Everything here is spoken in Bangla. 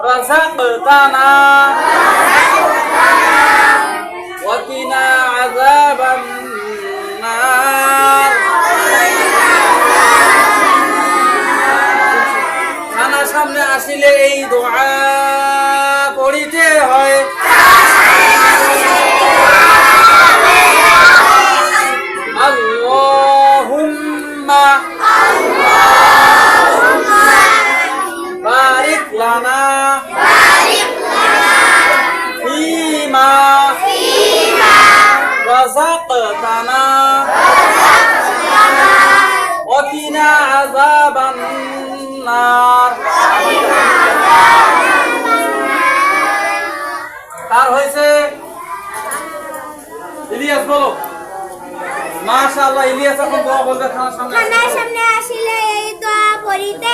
رزقتنا وقنا عذاب النار খানা সামনে আসিলে এই দোয়া পড়িতে হয় আল্লাহুম্মা বারিক লানা ফীমা রাযাকতানা ওয়া কিনা আযাবান নার। তার হয়েছে ইলিয়াস বলো। মাশাআল্লাহ, ইলিয়াস এখন দোয়া বলবে খানার সামনে আসিলে এই দোয়া পড়িতে